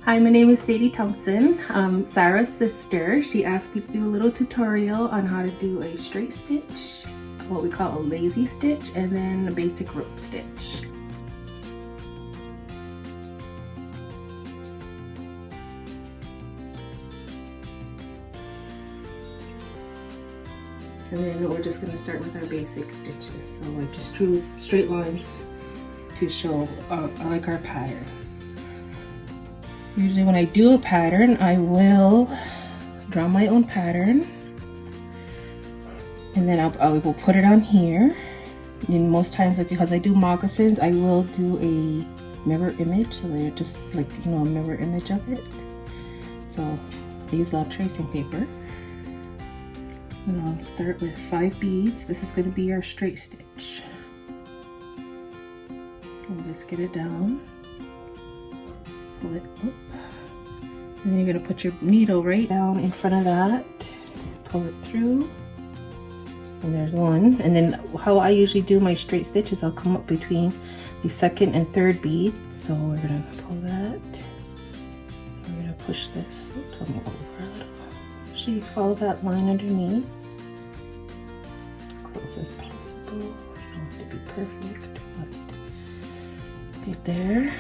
Hi, my name is Sadie Thompson. I'm Sarah's sister. She asked me to do a little tutorial on how to do a straight stitch, what we call a lazy stitch, and then a basic rope stitch. And then we're just going to start with our basic stitches. So I just drew straight lines to show like our pattern. Usually when I do a pattern, I will draw my own pattern, and then I will put it on here. And most times, because I do moccasins, I will do a mirror image, so they're just like, you know, a mirror image of it. So I use a lot of tracing paper. And I'll start with 5 beads. This is going to be our straight stitch. I'll just get it down, pull it up, and then you're going to put your needle right down in front of that, pull it through, and there's one. And then how I usually do my straight stitch is I'll come up between the second and third bead. So we're going to pull that, we're going to push this, oops, I'm over a little. So you follow that line underneath, close as possible. You don't have to be perfect, but get there.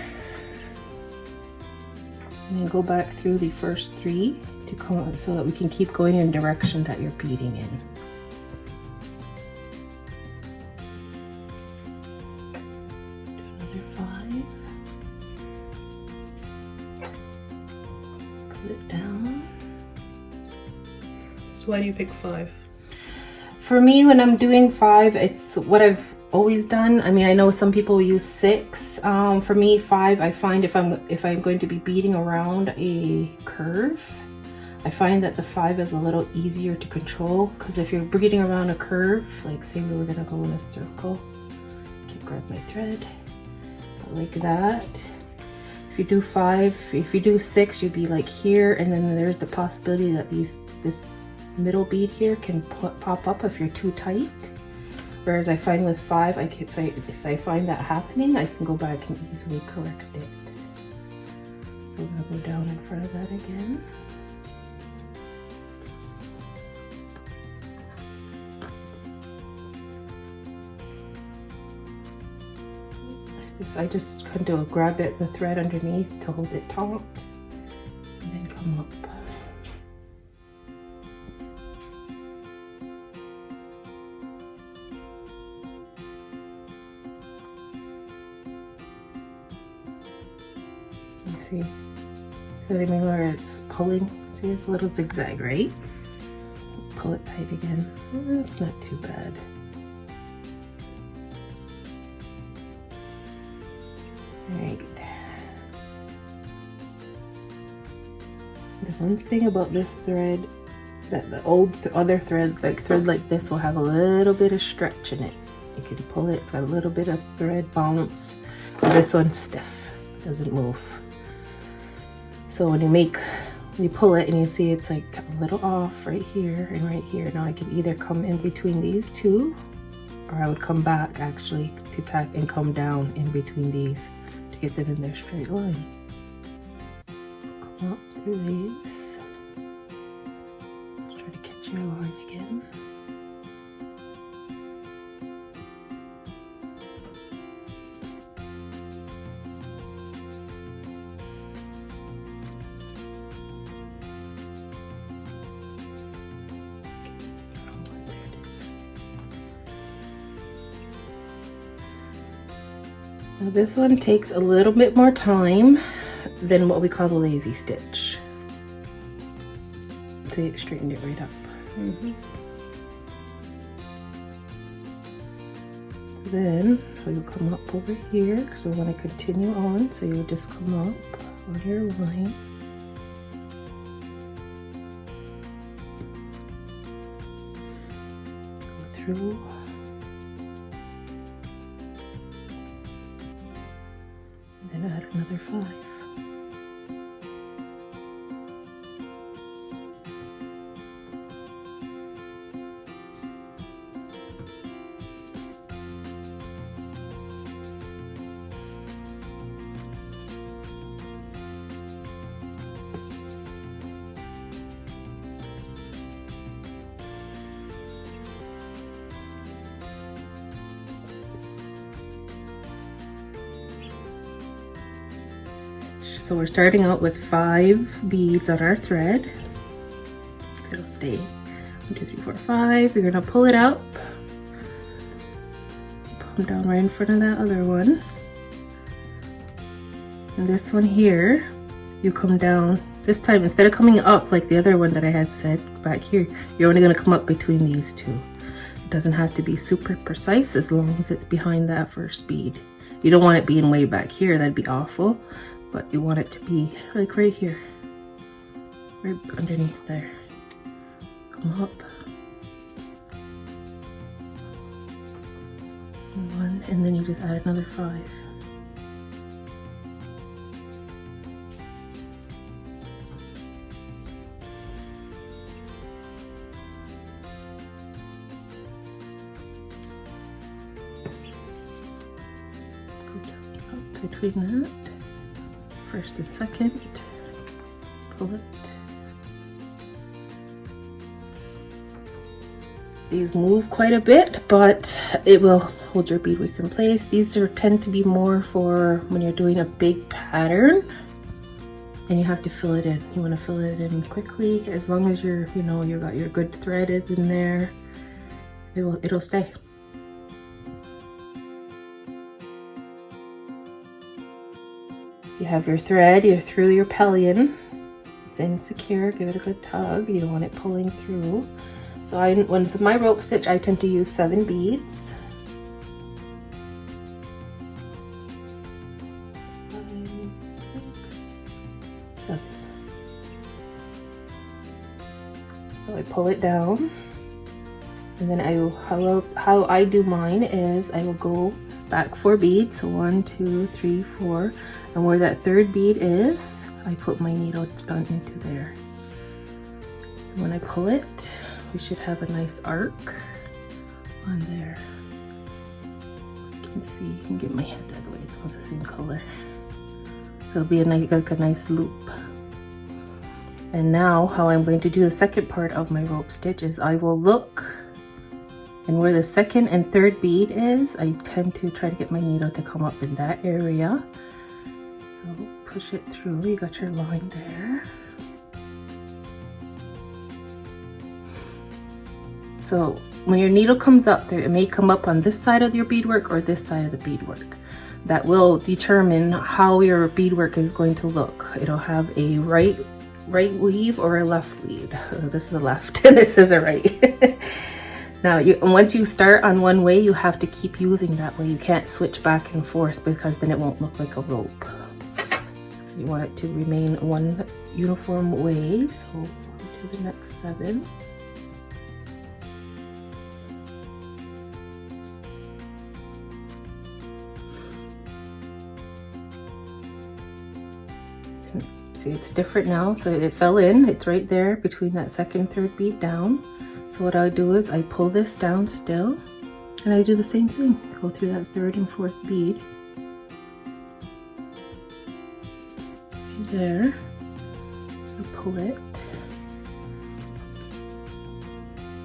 And then go back through the first 3 to come so that we can keep going in the direction that you're beading in. Do another 5. Pull it down. So why do you pick 5? For me, when I'm doing 5, it's what I've always done. I mean, I know some people use 6. For me, 5, I find if I'm going to be beading around a curve, I find that the 5 is a little easier to control, because if you're beading around a curve, like say we were gonna go in a circle, I can grab my thread, like that. If you do 5, if you do 6, you'd be like here, and then there's the possibility that this middle bead here can pop up if you're too tight. Whereas I find with 5, if I find that happening, I can go back and easily correct it. So I'm gonna go down in front of that again. I just kind of grab the thread underneath to hold it taut, and then come up. You see, so I mean where it's pulling, see it's a little zigzag, right? Pull it tight again. It's not too bad. Right. The one thing about this thread, that the other threads, like thread like this, will have a little bit of stretch in it. You can pull it, it's got a little bit of thread bounce. This one's stiff, doesn't move. So when you pull it and you see it's like a little off right here and right here. Now I can either come in between these 2, or I would come back actually to tack and come down in between these to get them in their straight line. Come up through these. Let's try to catch your line again. Now this one takes a little bit more time than what we call the lazy stitch. So you straightened it right up. So then you'll come up over here because we want to continue on. So you'll just come up on your line. Go through. And then add another 5. So we're starting out with 5 beads on our thread. It'll stay 1, 2, 3, 4, 5. You're gonna pull it up, pull them down right in front of that other one. And this one here, you come down. This time, instead of coming up like the other one that I had said back here, you're only gonna come up between these two. It doesn't have to be super precise as long as it's behind that first bead. You don't want it being way back here, that'd be awful. But you want it to be like right here, right underneath there. Come up. 1, and then you just add another 5. Go down up between that. First and second, pull it. These move quite a bit, but it will hold your beadwork in place. These tend to be more for when you're doing a big pattern and you have to fill it in. You want to fill it in quickly. As long as you got your good thread is in there, it'll stay. You have your thread, you're through your pillion. It's insecure, give it a good tug. You don't want it pulling through. So with my rope stitch, I tend to use 7 beads. 5, 6, 7. So I pull it down, and then how I do mine is I will go back 4 beads, so 1, 2, 3, 4, and where that 3rd bead is, I put my needle down into there. And when I pull it, we should have a nice arc on there. You can see, you can get my head out of the way, it's all the same color. It'll be like a nice loop. And now how I'm going to do the second part of my rope stitch is I will look, and where the 2nd and 3rd bead is, I tend to try to get my needle to come up in that area. So push it through, you got your line there. So when your needle comes up there, it may come up on this side of your beadwork or this side of the beadwork. That will determine how your beadwork is going to look. It'll have a right weave or a left weave. This is a left, this is a right. Now, once you start on one way, you have to keep using that way. You can't switch back and forth because then it won't look like a rope. So you want it to remain one uniform way. So we'll do the next 7. See, it's different now, so it fell in. It's right there between that 2nd and 3rd bead down. So what I do is I pull this down still, and I do the same thing. Go through that 3rd and 4th bead. There. I pull it.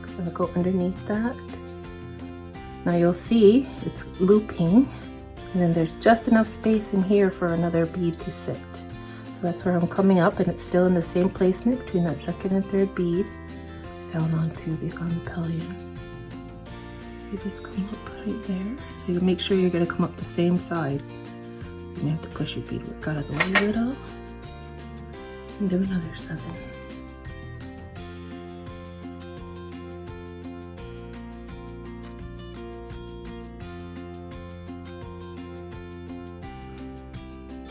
I'm gonna go underneath that. Now you'll see it's looping, and then there's just enough space in here for another bead to sit. So that's where I'm coming up, and it's still in the same placement between that 2nd and 3rd bead down onto the pillion. You just come up right there. So you make sure you're going to come up the same side. You have to push your beadwork out of the way a little, and do another 7.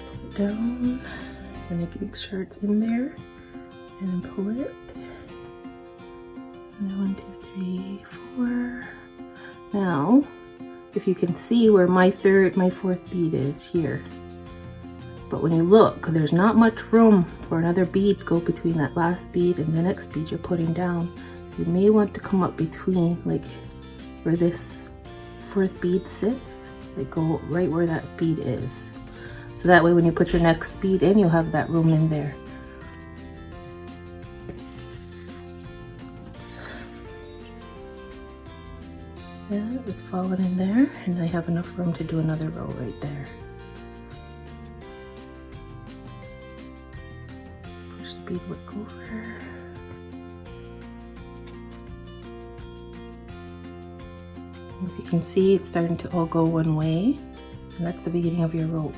Pull it down. And make sure it's in there, and then pull it. And then 1, 2, 3, 4. Now, if you can see where my 4th bead is here. But when you look, there's not much room for another bead to go between that last bead and the next bead you're putting down. So you may want to come up between, like where this 4th bead sits, like go right where that bead is. So that way when you put your next bead in, you'll have that room in there. Yeah, it's falling in there, and I have enough room to do another row right there. beadwork over. If you can see, it's starting to all go one way, and that's the beginning of your rope.